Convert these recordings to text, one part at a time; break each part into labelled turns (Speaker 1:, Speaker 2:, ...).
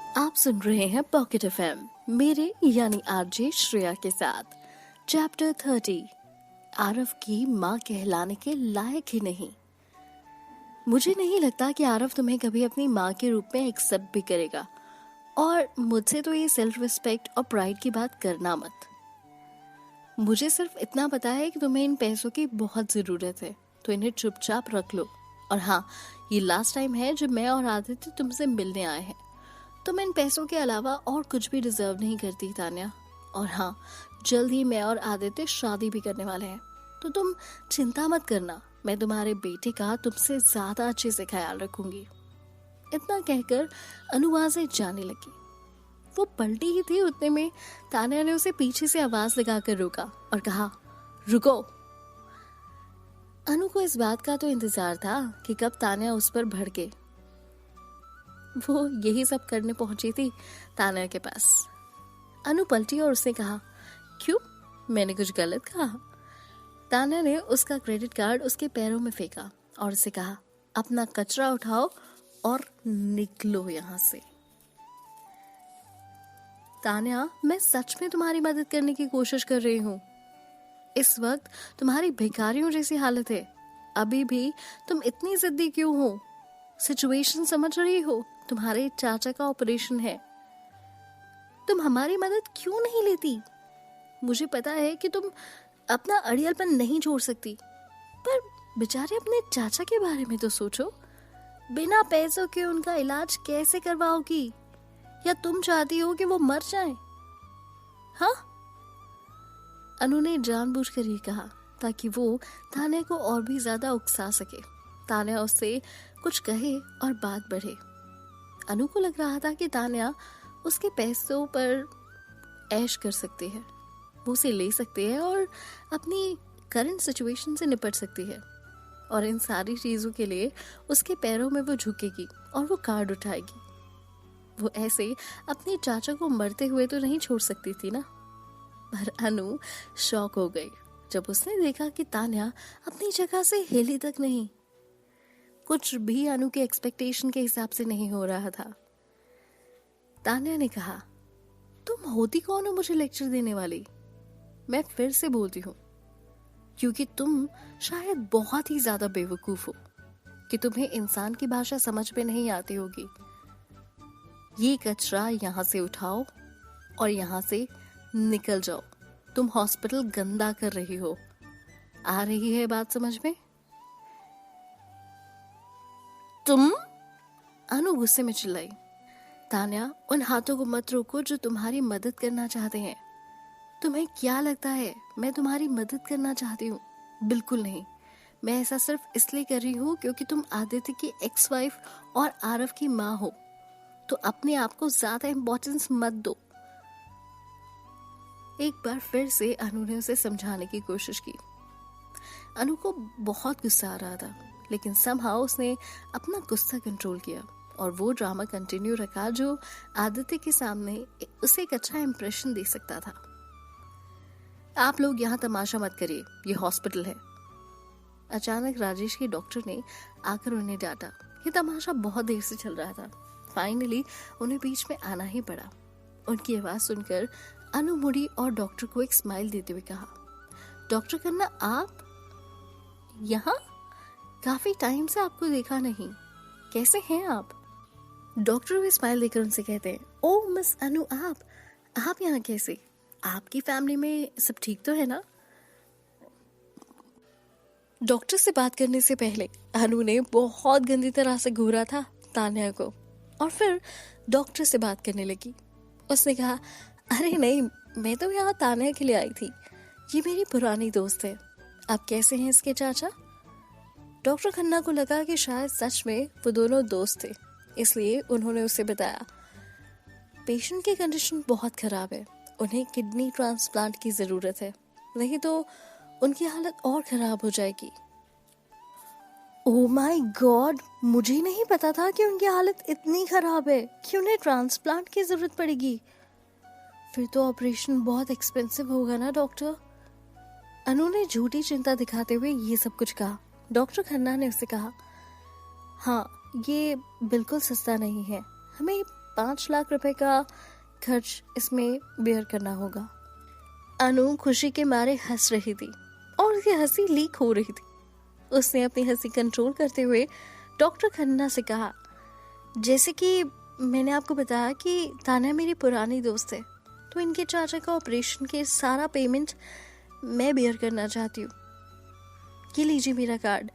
Speaker 1: आप सुन रहे हैं पॉकेट एफएम मेरे यानी आरजे श्रेया के साथ। चैप्टर 30 आरव की माँ कहलाने के लायक ही नहीं। मुझे नहीं लगता कि आरव तुम्हें कभी अपनी माँ के रूप में एक्सेप्ट भी करेगा, और मुझसे तो ये सेल्फ रिस्पेक्ट और प्राइड की बात करना मत। मुझे सिर्फ इतना पता है कि तुम्हें इन पैसों की बहुत ज़रूरत है, तो इन्हें चुपचाप रख लो। और हाँ, ये लास्ट टाइम है जब मैं और आदित्य तुमसे मिलने आए हैं। तुम इन पैसों के अलावा और कुछ भी डिजर्व नहीं करती तान्या। और हाँ, जल्द ही मैं और आदित्य शादी भी करने वाले हैं, तो तुम चिंता मत करना। मैं तुम्हारे बेटे का तुमसे ज्यादा अच्छे से ख्याल रखूंगी। इतना कहकर अनु वहां से जाने लगी। वो पलटी ही थी, उतने में तान्या ने उसे पीछे से आवाज लगाकर रोका और कहा, रुको। अनु को इस बात का तो इंतजार था कि कब तान्या उस पर भड़के। वो यही सब करने पहुंची थी तान्या के पास। अनु पलटी और उसने कहा, क्यों, मैंने कुछ गलत कहा? तान्या ने उसका क्रेडिट कार्ड उसके पैरों में फेंका और उसे कहा, अपना कचरा उठाओ और निकलो यहां से। तान्या, मैं सच में तुम्हारी मदद करने की कोशिश कर रही हूँ। इस वक्त तुम्हारी भिखारियों जैसी हालत है, अभी भी तुम इतनी जिद्दी क्यों हो? सिचुएशन समझ रही हो? तुम्हारे चाचा का ऑपरेशन है, तुम हमारी मदद क्यों नहीं लेती? मुझे पता है कि तुम अपना अड़ियलपन नहीं छोड़ सकती, पर बेचारे अपने चाचा के बारे में तो सोचो। बिना पैसों के उनका इलाज कैसे करवाओगी? या तुम चाहती हो कि वो मर जाएं? हाँ? अनु ने जानबूझकर ये कहा ताकि वो तान्या को और भी ज्यादा उकसा सके। तान्या उससे कुछ कहे और बात बढ़े। अनु को लग रहा था कि तान्या उसके पैसों पर ऐश कर सकती है, वो उसे ले सकती है और अपनी करंट सिचुएशन से निपट सकती है। और इन सारी चीजों के लिए उसके पैरों में वो झुकेगी और वो कार्ड उठाएगी। वो ऐसे अपने चाचा को मरते हुए तो नहीं छोड़ सकती थी ना। पर अनु शॉक हो गई जब उसने देखा कि तान्या अपनी जगह से हिली तक नहीं। कुछ भी अनु के एक्सपेक्टेशन के हिसाब से नहीं हो रहा था। तान्या ने कहा, तुम होती कौन हो मुझे लेक्चर देने वाली? मैं फिर से बोलती हूँ, क्योंकि तुम शायद बहुत ही ज्यादा बेवकूफ हो कि तुम्हें इंसान की भाषा समझ में नहीं आती होगी। ये कचरा यहाँ से उठाओ और यहाँ से निकल जाओ। तुम हॉस्पिटल गंदा कर रही हो। आ रही है बात समझ में? तुम? अनु गुस्से में चिल्लाई। तान्या, उन हाथों को मत रोको जो तुम्हारी मदद करना चाहते हैं। तुम्हें क्या लगता है मैं तुम्हारी मदद करना चाहती हूँ? बिल्कुल नहीं। मैं ऐसा सिर्फ इसलिए कर रही हूँ क्योंकि तुम आदित्य की एक्स वाइफ और आरव की माँ हो, तो अपने आप को ज्यादा इंपॉर्टेंस मत दो। एक बार फिर से अनु ने उसे समझाने की कोशिश की। अनु को बहुत गुस्सा आ रहा था, लेकिन समहाउ उसने अपना गुस्सा कंट्रोल किया और वो ड्रामा कंटिन्यू रखा जो आदित्य के सामने उसे एक अच्छा इंप्रेशन दे सकता था। आप लोग यहाँ तमाशा मत करिए, ये हॉस्पिटल है। अचानक राजेश के डॉक्टर ने आकर उन्हें डांटा। ये तमाशा बहुत देर से चल रहा था। फाइनली उन्हें बीच में आना ही पड़ा। उनकी आवाज सुनकर अनु मुड़ी और डॉक्टर को एक स्माइल देते हुए कहा, डॉक्टर खन्ना, आप यहाँ? काफी टाइम से आपको देखा नहीं, कैसे हैं आप? डॉक्टर भी स्माइल देकर उनसे कहते हैं, ओ मिस अनु, आप यहाँ कैसे? आपकी फैमिली में सब ठीक तो है ना? डॉक्टर से बात करने से पहले अनु ने बहुत गंदी तरह से घूरा था तान्या को और फिर डॉक्टर से बात करने लगी। उसने कहा, अरे नहीं, मैं तो यहाँ तान्या के लिए आई थी। ये मेरी पुरानी दोस्त है। आप कैसे हैं इसके चाचा? डॉक्टर खन्ना को लगा कि शायद सच में वो दोनों दोस्त थे, इसलिए उन्होंने उसे बताया, पेशेंट की कंडीशन बहुत खराब है, उन्हें किडनी ट्रांसप्लांट की जरूरत है, नहीं तो उनकी हालत और खराब हो जाएगी। ओह माय गॉड, मुझे नहीं पता था कि उनकी हालत इतनी खराब है कि उन्हें ट्रांसप्लांट की जरूरत पड़ेगी। फिर तो ऑपरेशन बहुत एक्सपेंसिव होगा ना डॉक्टर? अनु ने झूठी चिंता दिखाते हुए ये सब कुछ कहा। डॉक्टर खन्ना ने उसे कहा, हाँ, ये बिल्कुल सस्ता नहीं है, हमें 5 लाख रुपए का खर्च इसमें बेयर करना होगा। अनु खुशी के मारे हंस रही थी और उसकी हंसी लीक हो रही थी। उसने अपनी हंसी कंट्रोल करते हुए डॉक्टर खन्ना से कहा, जैसे कि मैंने आपको बताया कि तान्या मेरी पुरानी दोस्त है, तो इनके चाचा का ऑपरेशन के सारा पेमेंट मैं बेयर करना चाहती हूँ। ये लीजिए मेरा कार्ड,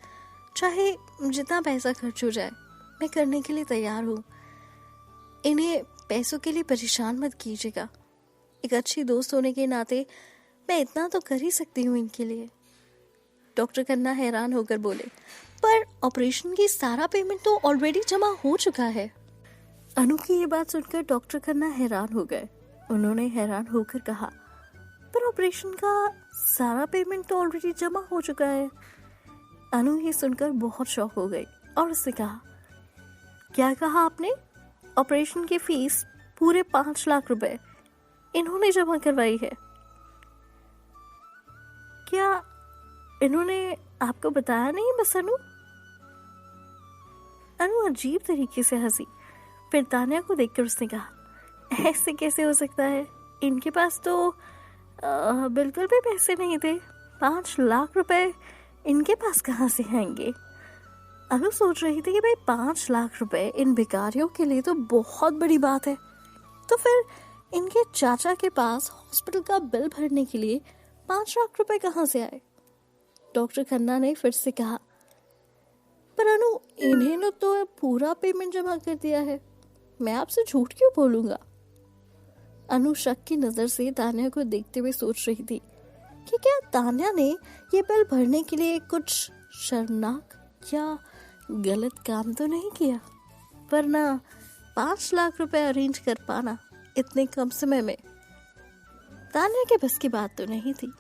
Speaker 1: चाहे जितना पैसा खर्च हो जाए मैं करने के लिए तैयार हूँ। इन्हें पैसों के लिए परेशान मत कीजिएगा। एक अच्छी दोस्त होने के नाते मैं इतना तो कर ही सकती हूँ इनके लिए। डॉक्टर खन्ना हैरान होकर बोले, पर ऑपरेशन की सारा पेमेंट तो ऑलरेडी जमा हो चुका है। अनु की ये बात सुनकर डॉक्टर खन्ना हैरान हो गए। उन्होंने हैरान होकर कहा, पर ऑपरेशन का सारा पेमेंट तो ऑलरेडी जमा हो चुका है। अनु ये सुनकर बहुत शॉक हो गई और उससे कहा, क्या कहा आपने? ऑपरेशन की फीस पूरे 5 लाख रुपए इन्होंने जमा करवाई है? क्या इन्होंने आपको बताया नहीं बस? अनु अजीब तरीके से हंसी। फिर तान्या को देखकर उसने कहा, ऐसे कैसे हो सकता है? इनके पास तो बिल्कुल भी पैसे नहीं थे। 5 लाख रुपए इनके पास कहाँ से आएंगे? अनु सोच रही थी कि भाई 5 लाख रुपए इन भिखारियों के लिए तो बहुत बड़ी बात है, तो फिर इनके चाचा के पास हॉस्पिटल का बिल भरने के लिए 5 लाख रुपए कहाँ से आए? डॉक्टर खन्ना ने फिर से कहा, पर अनु इन्हें तो पूरा पेमेंट जमा कर दिया है, मैं आपसे झूठ क्यों बोलूंगा? अनु शक की नजर से तान्या को देखते हुए सोच रही थी कि क्या तान्या ने ये बिल भरने के लिए कुछ शर्मनाक या गलत काम तो नहीं किया, वरना 5 लाख रुपए अरेंज कर पाना इतने कम समय में तान्या के बस की बात तो नहीं थी।